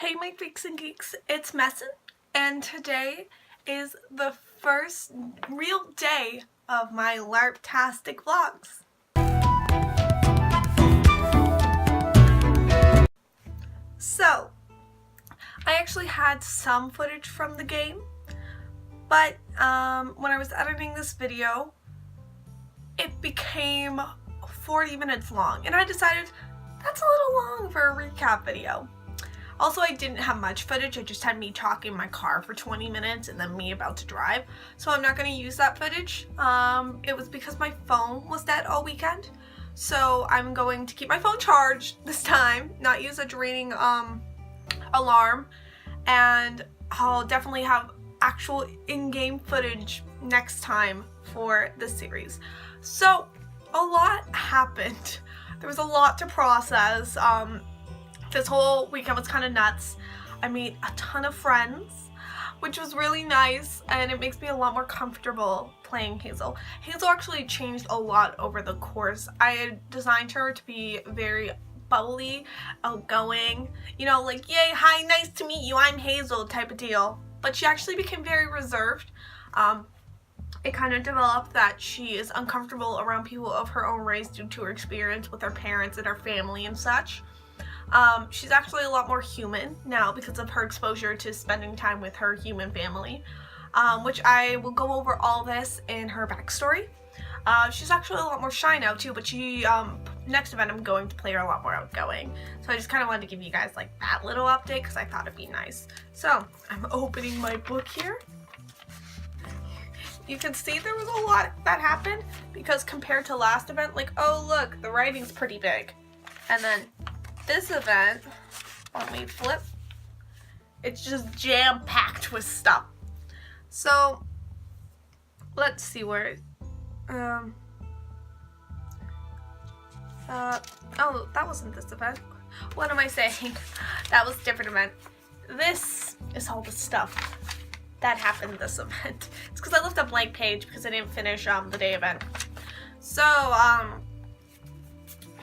Hey my freaks and geeks, it's Messin, and today is the first real day of my Larptastic Vlogs. So, I actually had some footage from the game, but when I was editing this video, it became 40 minutes long, and I decided that's a little long for a recap video. Also, I didn't have much footage. I just had me talking in my car for 20 minutes and then me about to drive. So I'm not going to use that footage. It was because my phone was dead all weekend. So I'm going to keep my phone charged this time, not use a draining alarm. And I'll definitely have actual in-game footage next time for this series. So a lot happened. There was a lot to process. This whole weekend was kind of nuts. I made a ton of friends, which was really nice, and it makes me a lot more comfortable playing Hazel. Hazel actually changed a lot over the course. I had designed her to be very bubbly, outgoing, you know, like, yay, hi, nice to meet you, I'm Hazel type of deal. But she actually became very reserved. It kind of developed that she is uncomfortable around people of her own race due to her experience with her parents and her family and such. She's actually a lot more human now because of her exposure to spending time with her human family, which I will go over all this in her backstory. She's actually a lot more shy now too, but she, next event I'm going to play her a lot more outgoing. So I just kind of wanted to give you guys like that little update because I thought it'd be nice. So I'm opening my book here. You can see there was a lot that happened because compared to last event, like, oh look, the writing's pretty big. And then this event, let me flip, it's just jam-packed with stuff. So, let's see where, oh, that wasn't this event. What am I saying? That was a different event. This is all the stuff that happened this event. It's because I left a blank page because I didn't finish the day event. So,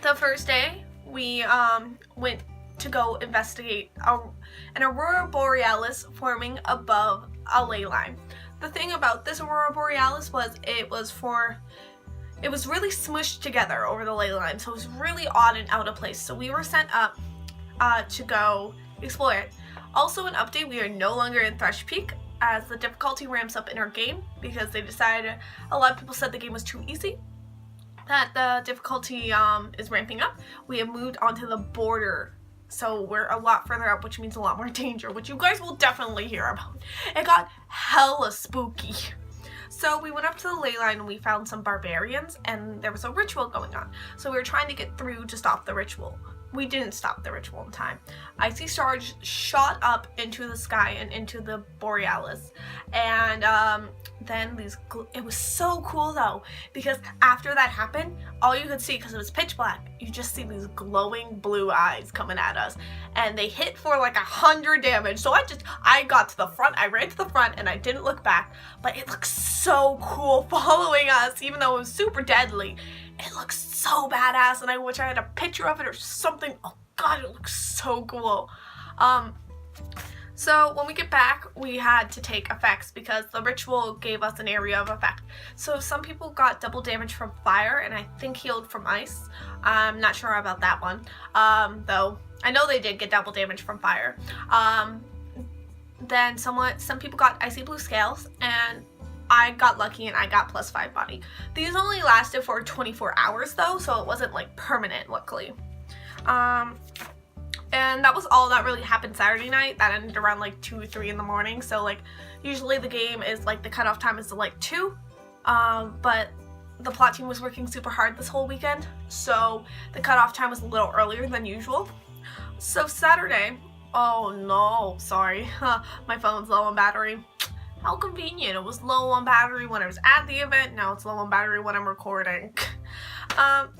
the first day, we went to go investigate an aurora borealis forming above a ley line. The thing about this aurora borealis was it was really smushed together over the ley line, so it was really odd and out of place. So we were sent up to go explore it. Also, an update: we are no longer in Thresh Peak as the difficulty ramps up in our game because they decided, a lot of people said the game was too easy, that the difficulty is ramping up. We have moved onto the border, so we're a lot further up, which means a lot more danger, which you guys will definitely hear about. It got hella spooky. So we went up to the ley line and we found some barbarians, and there was a ritual going on. So we were trying to get through to stop the ritual. We didn't stop the ritual in time. Icy stars shot up into the sky and into the borealis, and then it was so cool though, because after that happened, all you could see, because it was pitch black, you just see these glowing blue eyes coming at us, and they hit for like 100 damage. So I got to the front, I ran to the front, and I didn't look back, but it looks so cool following us, even though it was super deadly. It looks so badass, and I wish I had a picture of it or something. Oh god, it looks so cool. So when we get back, we had to take effects because the ritual gave us an area of effect. So some people got double damage from fire, and I think healed from ice. I'm not sure about that one, though I know they did get double damage from fire. Then some people got icy blue scales, and I got lucky and I got +5 body. These only lasted for 24 hours though, so it wasn't like permanent, luckily. And that was all that really happened Saturday night. That ended around like 2 or 3 in the morning. So like usually the game is like the cutoff time is like 2. But the plot team was working super hard this whole weekend, so the cutoff time was a little earlier than usual. So Saturday, oh no, sorry, my phone's low on battery. How convenient. It was low on battery when I was at the event, now it's low on battery when I'm recording.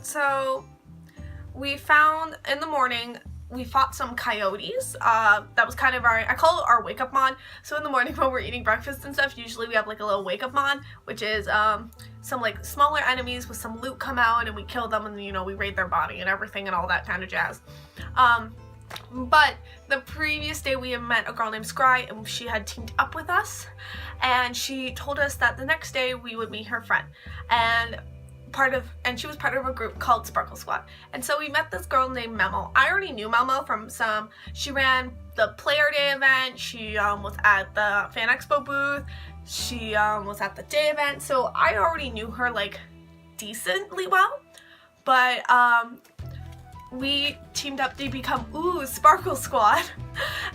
So we found in the morning, we fought some coyotes. That was kind of I call it our wake up mod. So in the morning when we're eating breakfast and stuff, usually we have like a little wake up mod, which is some like smaller enemies with some loot come out and we kill them, and you know, we raid their body and everything and all that kind of jazz. But the previous day we had met a girl named Scry, and she had teamed up with us, and she told us that the next day we would meet her friend, and she was part of a group called Sparkle Squad. And so we met this girl named Memo. I already knew Memo from she ran the Player Day event, she was at the Fan Expo booth, she was at the day event, so I already knew her like decently well, but we teamed up to become Sparkle Squad,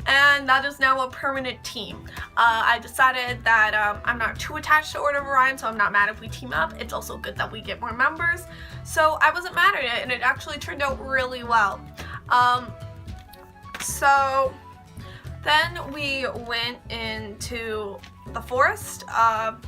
and that is now a permanent team. I decided that I'm not too attached to Order of Orion, so I'm not mad if we team up. It's also good that we get more members, so I wasn't mad at it, and it actually turned out really well. So then we went into the forest, and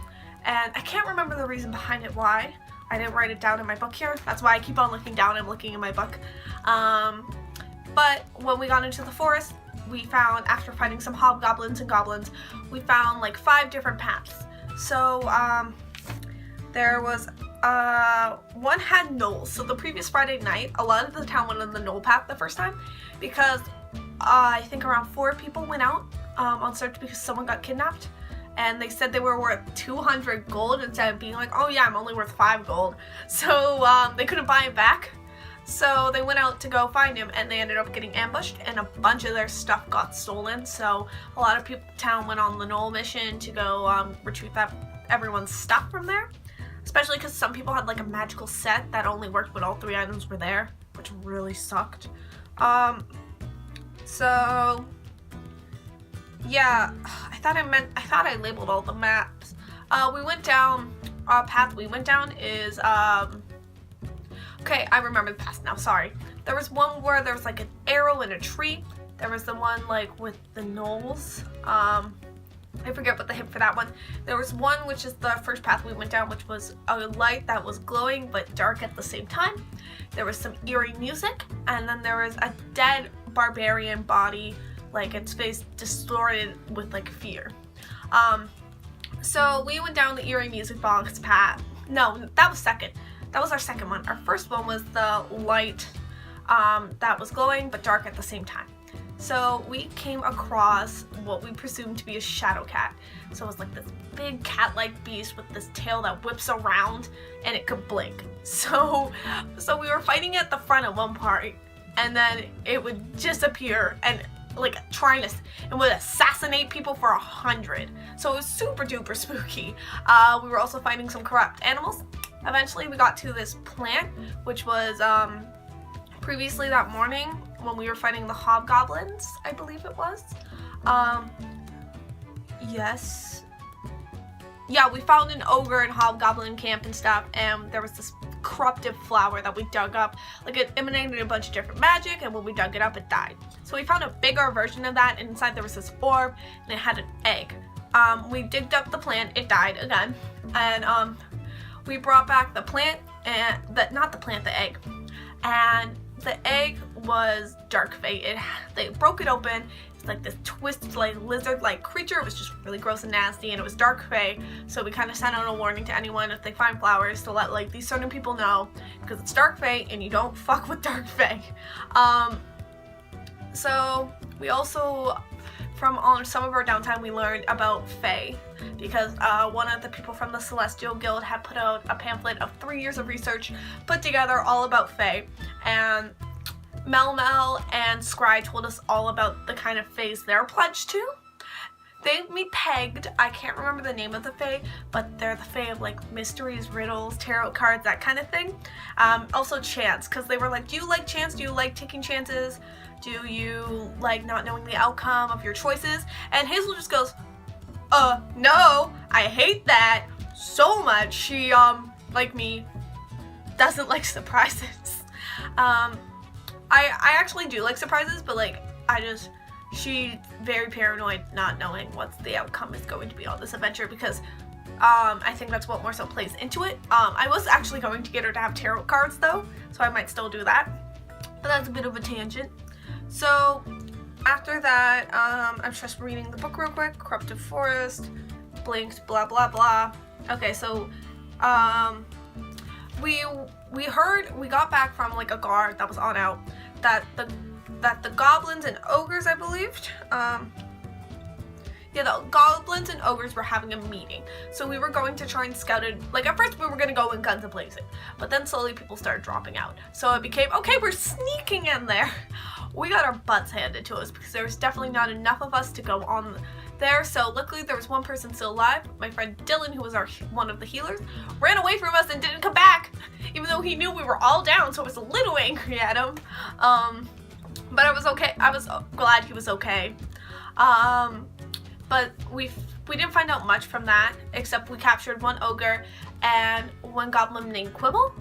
I can't remember the reason behind it, why. I didn't write it down in my book here. That's why I keep on looking down. I'm looking in my book. But when we got into the forest, we found, after fighting some hobgoblins and goblins, we found like 5 different paths. So there was one had knolls. So the previous Friday night, a lot of the town went on the knoll path the first time, because I think around 4 people went out on search because someone got kidnapped. And they said they were worth 200 gold instead of being like, oh yeah, I'm only worth 5 gold. So they couldn't buy it back. So they went out to go find him, and they ended up getting ambushed, and a bunch of their stuff got stolen. So a lot of people in town went on the Knoll mission to go retrieve everyone's stuff from there. Especially because some people had like a magical set that only worked when all 3 items were there, which really sucked. So yeah, I thought I labeled all the maps. We went down, path we went down is, okay, I remember the path now, sorry. There was one where there was like an arrow in a tree. There was the one like with the knolls. I forget what the hint for that one. There was one which is the first path we went down, which was a light that was glowing but dark at the same time. There was some eerie music, and then there was a dead barbarian body, like its face distorted with like fear. So we went down the eerie music box path. No, that was second. That was our second one. Our first one was the light that was glowing but dark at the same time. So we came across what we presumed to be a shadow cat. So it was like this big cat-like beast with this tail that whips around, and it could blink. So we were fighting at the front at one part, and then it would disappear and like trying to, and would assassinate people for 100. So it was super duper spooky. We were also fighting some corrupt animals. Eventually we got to this plant, which was previously that morning when we were fighting the hobgoblins, I believe it was. Yes. Yeah, we found an ogre and hobgoblin camp and stuff, and there was this corruptive flower that we dug up. Like, it emanated a bunch of different magic, and when we dug it up, it died. So we found a bigger version of that, and inside there was this orb, and it had an egg. We digged up the plant, it died again, and we brought back the plant, and the egg. And the egg was dark fate. They broke it open. It's like this twisted, like lizard-like creature. It was just really gross and nasty, and it was dark fae. So we kind of sent out a warning to anyone if they find flowers to let like these certain people know, because it's dark fae and you don't fuck with dark fae. So we also, from on some of our downtime, we learned about fae, because one of the people from the Celestial Guild had put out a pamphlet of 3 years of research put together all about fae, and Mel and Scry told us all about the kind of faes they're pledged to. They gave me pegged, I can't remember the name of the fae, but they're the fae of like mysteries, riddles, tarot cards, that kind of thing. Also chance, because they were like, do you like chance? Do you like taking chances? Do you like not knowing the outcome of your choices? And Hazel just goes, no, I hate that so much. She, like me, doesn't like surprises. I actually do like surprises, but like, she's very paranoid not knowing what the outcome is going to be on this adventure, because I think that's what more so plays into it. I was actually going to get her to have tarot cards though, so I might still do that, but that's a bit of a tangent. So after that, I'm just reading the book real quick. Corruptive Forest, blinked, blah blah blah. Okay, so we got back from like a guard that was on out that the that the goblins and ogres, I believed, yeah, the goblins and ogres were having a meeting. So we were going to try and scout it. Like, at first we were going to go in guns a-blazing, but then slowly people started dropping out. So it became, okay, we're sneaking in there. We got our butts handed to us because there was definitely not enough of us to go on there. So luckily there was one person still alive. My friend Dylan, who was one of the healers, ran away from us and didn't come back, even though he knew we were all down. So I was a little angry at him. But I was okay. I was glad he was okay. But we didn't find out much from that, except we captured one ogre and one goblin named Quibble.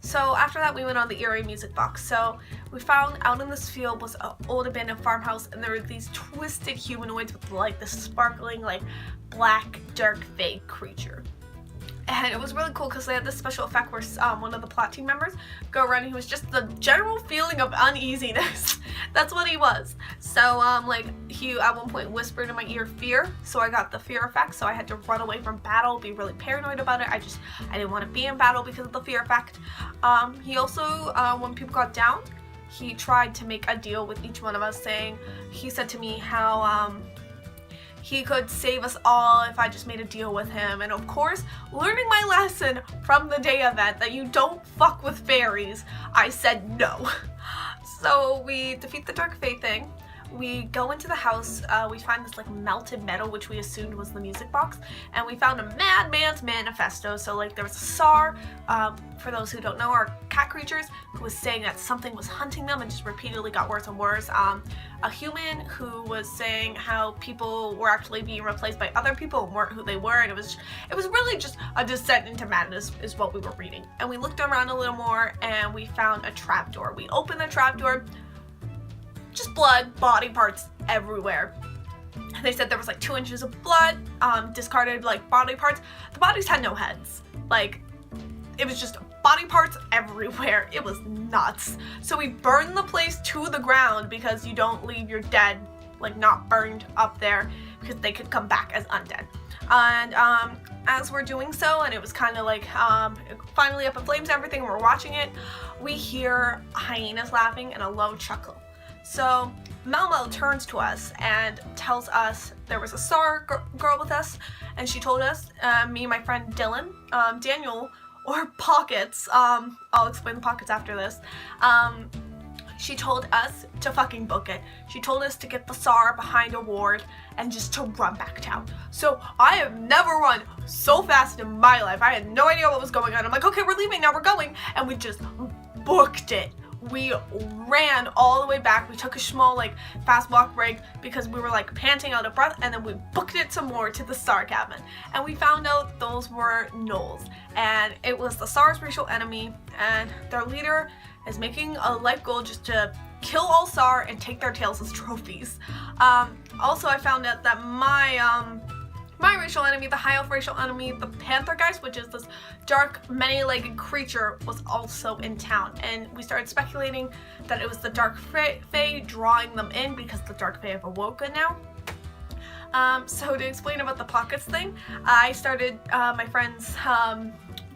So after that we went on the eerie music box. So we found out in this field was an old abandoned farmhouse, and there were these twisted humanoids with like this sparkling like black dark fake creature. And it was really cool because they had this special effect where one of the plot team members go around and he was just the general feeling of uneasiness. That's what he was. So like he at one point whispered in my ear fear, so I got the fear effect, so I had to run away from battle, be really paranoid about it. I didn't want to be in battle because of the fear effect. He also, when people got down, he tried to make a deal with each one of us, saying, he said to me how he could save us all if I just made a deal with him. And of course, learning my lesson from the day event that you don't fuck with fairies, I said no. So we defeat the Dark Fae thing. We go into the house, we find this like melted metal, which we assumed was the music box, and we found a madman's manifesto. So like there was a Tsar, for those who don't know, are cat creatures, who was saying that something was hunting them and just repeatedly got worse and worse. A human who was saying how people were actually being replaced by other people and weren't who they were, and it was really just a descent into madness is what we were reading. And we looked around a little more and we found a trapdoor. We opened the trapdoor, just blood, body parts everywhere. They said there was like 2 inches of blood, discarded like body parts. The bodies had no heads. Like, it was just body parts everywhere. It was nuts. So we burned the place to the ground because you don't leave your dead like not burned up there because they could come back as undead. And as we're doing so, and it was kind of like finally up in flames and everything, and we're watching it, we hear hyenas laughing and a low chuckle. So Mel turns to us and tells us there was a Tsar girl with us, and she told us, me and my friend Dylan, Daniel, or Pockets, I'll explain the Pockets after this, she told us to fucking book it. She told us to get the Tsar behind a ward and just to run back town. So I have never run so fast in my life. I had no idea what was going on. I'm like, okay, we're leaving now, we're going, and we just booked it. We ran all the way back. We took a small like fast walk break because we were like panting out of breath, and then we booked it some more to the Tsar cabin, and we found out those were gnolls, and it was the Tsar's racial enemy, and their leader is making a life goal just to kill all Tsar and take their tails as trophies. Also, I found out that my racial enemy, the high elf racial enemy, the Panther Geist, which is this dark, many-legged creature, was also in town. And we started speculating that it was the Dark Fae drawing them in because the Dark Fae have awoken now. So to explain about the Pockets thing, I started my friend's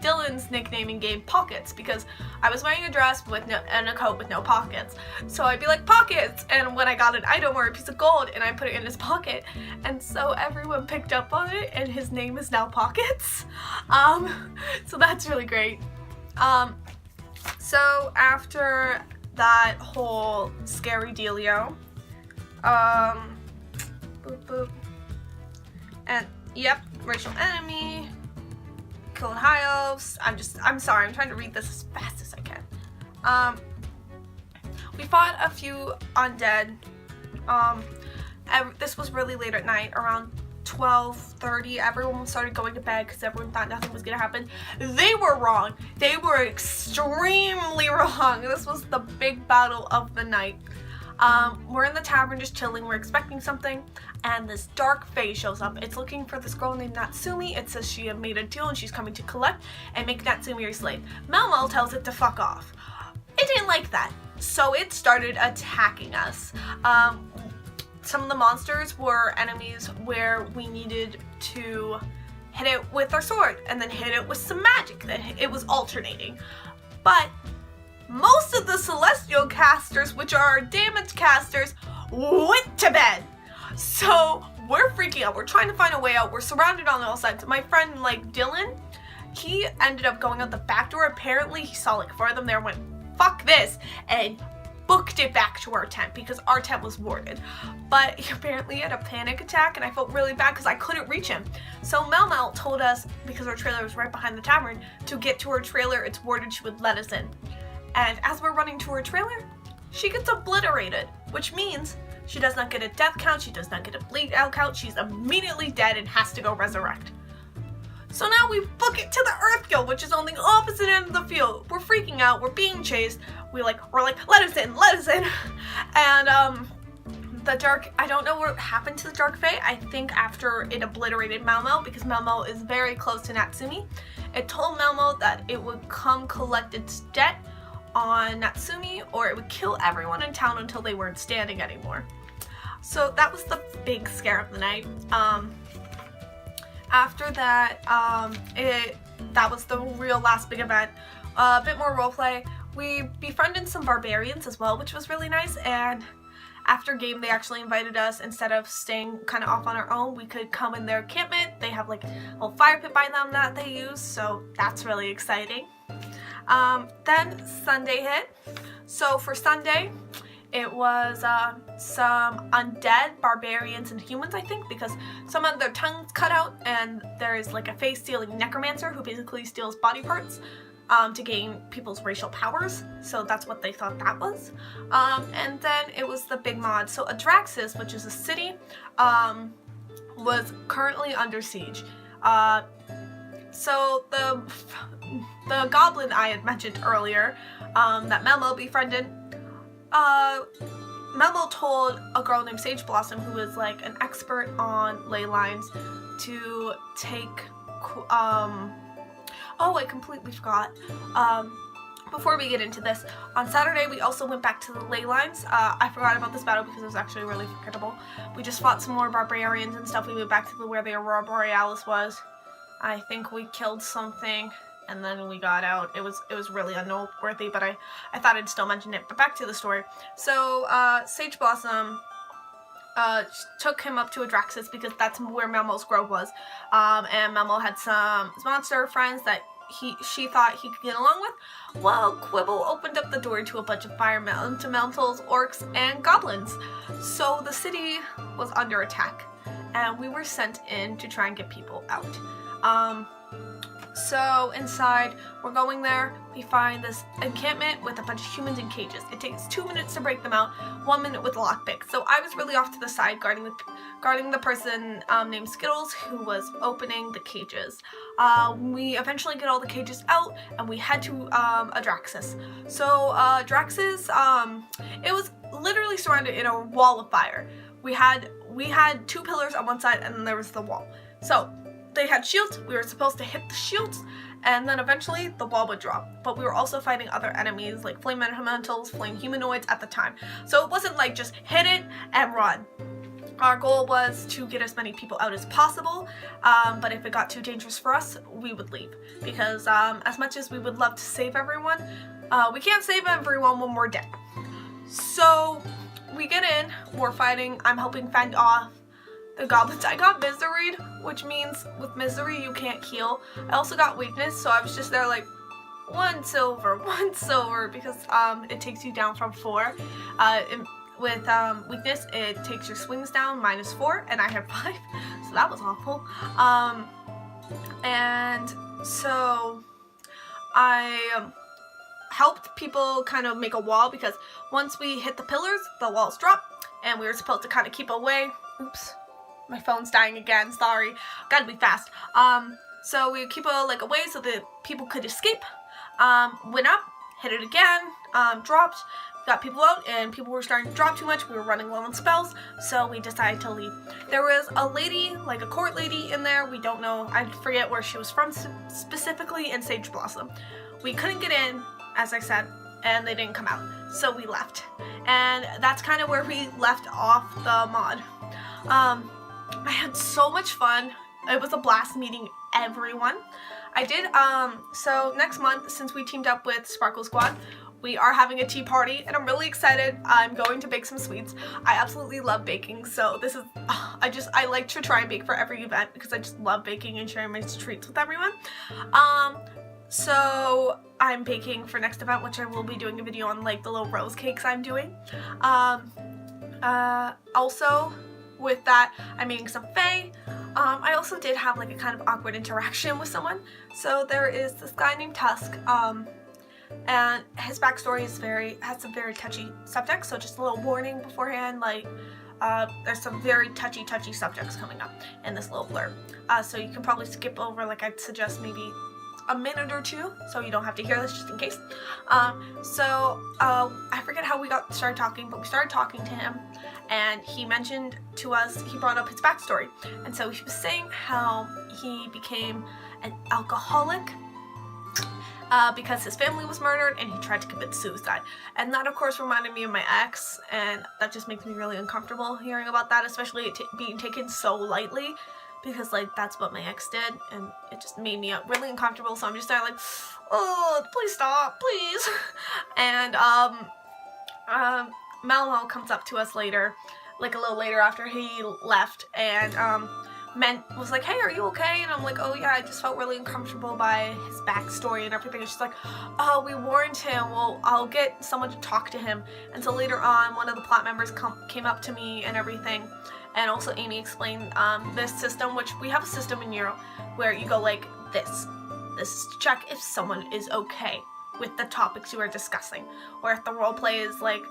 Dylan's nickname in game Pockets because I was wearing a dress and a coat with no pockets. So I'd be like, Pockets! And when I got an item or a piece of gold, and I put it in his pocket. And so everyone picked up on it, and his name is now Pockets. So that's really great. So after that whole scary dealio, boop boop, and yep, racial enemy, killed high elves. I'm sorry, I'm trying to read this as fast as I can. We fought a few undead. This was really late at night, around 12:30. Everyone started going to bed because everyone thought nothing was gonna happen. They were wrong. They were extremely wrong. This was the big battle of the night. We're in the tavern just chilling. We're expecting something, and this dark fae shows up. It's looking for this girl named Natsumi. It says she had made a deal and she's coming to collect and make Natsumi her slave. Mel tells it to fuck off. It didn't like that, so it started attacking us. Some of the monsters were enemies where we needed to hit it with our sword and then hit it with some magic. Then it was alternating. But most of the celestial casters, which are our damage casters, went to bed. So we're freaking out. We're trying to find a way out. We're surrounded on all sides. My friend, like Dylan, he ended up going out the back door. Apparently he saw like 4 of them there and went, fuck this, and booked it back to our tent because our tent was warded. But he apparently had a panic attack, and I felt really bad because I couldn't reach him. So Mel told us, because our trailer was right behind the tavern, to get to her trailer, it's warded, she would let us in. And as we're running to her trailer, she gets obliterated, which means she does not get a death count, she does not get a bleed out count, she's immediately dead and has to go resurrect. So now we book it to the Earth Guild, which is on the opposite end of the field. We're freaking out, we're being chased. We're like, let us in. And the dark, I don't know what happened to the Dark Fae. I think after it obliterated Malmo, because Malmo is very close to Natsumi, it told Malmo that it would come collect its debt on Natsumi, or it would kill everyone in town until they weren't standing anymore. So that was the big scare of the night. After that, that was the real last big event. A bit more roleplay. We befriended some barbarians as well, which was really nice, and after game they actually invited us, instead of staying kind of off on our own, we could come in their encampment. They have like a little fire pit by them that they use, so that's really exciting. Then Sunday hit. So for Sunday, it was some undead barbarians and humans, I think, because some of their tongues cut out, and there is like a face-stealing necromancer who basically steals body parts to gain people's racial powers. So that's what they thought that was. And then it was the big mod. So Adraxis, which is a city, was currently under siege. So the goblin I had mentioned earlier, that Memo befriended, Memo told a girl named Sage Blossom, who is like an expert on ley lines, to take, oh, I completely forgot. Before we get into this, on Saturday we also went back to the ley lines. I forgot about this battle because it was actually really forgettable. We just fought some more barbarians and stuff. We went back to where the Aurora Borealis was. I think we killed something, and then we got out. It was really unnoteworthy, but I thought I'd still mention it. But back to the story. So Sage Blossom took him up to Adraxis because that's where Melmo's grove was. And Melmo had some monster friends that she thought he could get along with. Well, Quibble opened up the door to a bunch of fire elementals, orcs, and goblins. So the city was under attack, and we were sent in to try and get people out. So inside, we're going there, we find this encampment with a bunch of humans in cages. It takes 2 minutes to break them out, 1 minute with a lockpick. So I was really off to the side guarding the person named Skittles, who was opening the cages. We eventually get all the cages out, and we head to Adraxis. So Adraxis, it was literally surrounded in a wall of fire. We had 2 pillars on one side, and then there was the wall. So they had shields, we were supposed to hit the shields, and then eventually the wall would drop. But we were also fighting other enemies like flame elementals, flame humanoids at the time. So it wasn't like just hit it and run. Our goal was to get as many people out as possible, but if it got too dangerous for us, we would leave. Because as much as we would love to save everyone, we can't save everyone when we're dead. So we get in, we're fighting, I'm helping fend off the goblins. I got miseried, which means with misery you can't heal. I also got weakness, so I was just there like 1 silver, because it takes you down from 4. With weakness, it takes your swings down -4, and I had 5, so that was awful. And so I helped people kind of make a wall, because once we hit the pillars, the walls drop, and we were supposed to kind of keep away. Oops. My phone's dying again, sorry. Gotta be fast. So we keep away so that people could escape. Went up, hit it again, dropped, got people out, and people were starting to drop too much. We were running low on spells, so we decided to leave. There was a lady, like a court lady in there. We don't know, I forget where she was from specifically, in Sage Blossom. We couldn't get in, as I said, and they didn't come out, so we left. And that's kind of where we left off the mod. I had so much fun. It was a blast meeting everyone. I did, so next month, since we teamed up with Sparkle Squad, we are having a tea party and I'm really excited. I'm going to bake some sweets. I absolutely love baking, so this is, I like to try and bake for every event because I just love baking and sharing my treats with everyone. So I'm baking for next event, which I will be doing a video on like the little rose cakes I'm doing. Also with that, I'm making some fae. I also did have like a kind of awkward interaction with someone. So there is this guy named Tusk, and his backstory is has some very touchy subjects, so just a little warning beforehand, like there's some very touchy subjects coming up in this little blurb. So you can probably skip over, like I'd suggest maybe a minute or two, so you don't have to hear this just in case. I forget how we started talking, but we started talking to him, and he mentioned to us, he brought up his backstory, and so he was saying how he became an alcoholic because his family was murdered and he tried to commit suicide. And that of course reminded me of my ex, and that just makes me really uncomfortable hearing about that, especially it being taken so lightly, because like that's what my ex did, and it just made me really uncomfortable. So I'm just kind of like, oh, please stop, please. And Malmo comes up to us later, like a little later after he left, and was like, hey, are you okay? And I'm like, oh yeah, I just felt really uncomfortable by his backstory and everything. And she's like, oh, we warned him, well, I'll get someone to talk to him. And so later on, one of the plot members came up to me and everything, and also Amy explained this system, which we have a system in Euro where you go like this is to check if someone is okay with the topics you are discussing, or if the roleplay is like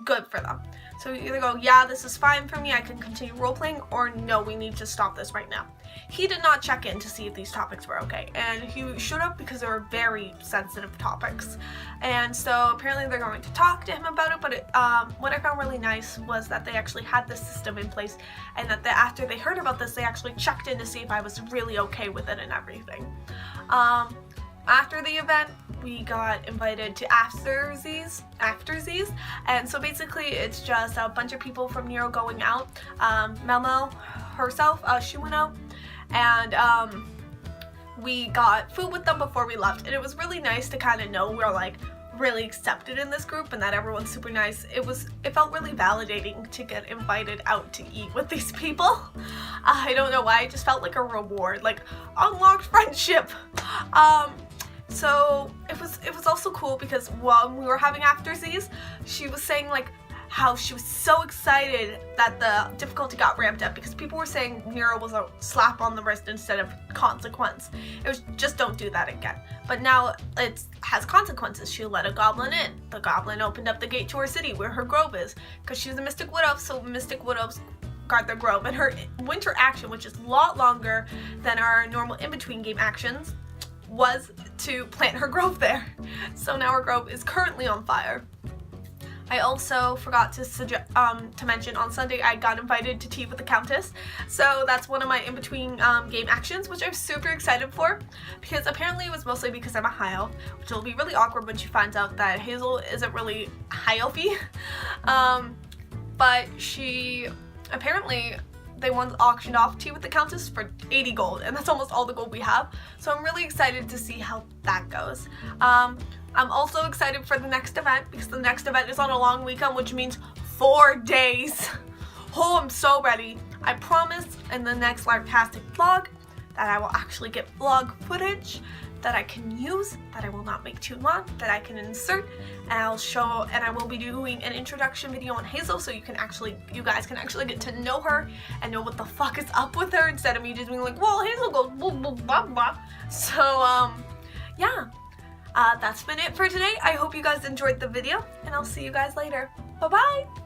good for them. So you either go, yeah, this is fine for me, I can continue role-playing, or no, we need to stop this right now. He did not check in to see if these topics were okay, and he should have, because they were very sensitive topics. And so apparently they're going to talk to him about it, but what I found really nice was that they actually had this system in place, and that after they heard about this, they actually checked in to see if I was really okay with it and everything. After the event, we got invited to aftersies, and so basically it's just a bunch of people from Nero going out. Melmo herself, she went out, and we got food with them before we left, and it was really nice to kind of know we're like really accepted in this group and that everyone's super nice. It felt really validating to get invited out to eat with these people. I don't know why, it just felt like a reward, like unlocked friendship. So it was also cool because while we were having aftersies, she was saying like how she was so excited that the difficulty got ramped up, because people were saying Nero was a slap on the wrist instead of consequence. It was just don't do that again. But now it has consequences. She let a goblin in. The goblin opened up the gate to her city where her grove is, because she's a mystic wood elf, so mystic wood elves guard their grove. And her winter action, which is a lot longer than our normal in-between game actions, was to plant her grove there. So now her grove is currently on fire. I also forgot to mention on Sunday I got invited to tea with the Countess. So that's one of my in-between game actions, which I'm super excited for, because apparently it was mostly because I'm a high elf, which will be really awkward when she finds out that Hazel isn't really high elfy. But she apparently, they once auctioned off tea with the Countess for 80 gold, and that's almost all the gold we have. So I'm really excited to see how that goes. I'm also excited for the next event, because the next event is on a long weekend, which means 4 days. Oh, I'm so ready. I promise in the next Larptastic vlog that I will actually get vlog footage that I can use, that I will not make too long, that I can insert, and I will be doing an introduction video on Hazel, so you guys can actually get to know her and know what the fuck is up with her, instead of me just being like, well, Hazel goes blah blah blah blah. So yeah, that's been it for today. I hope you guys enjoyed the video, and I'll see you guys later. Bye bye.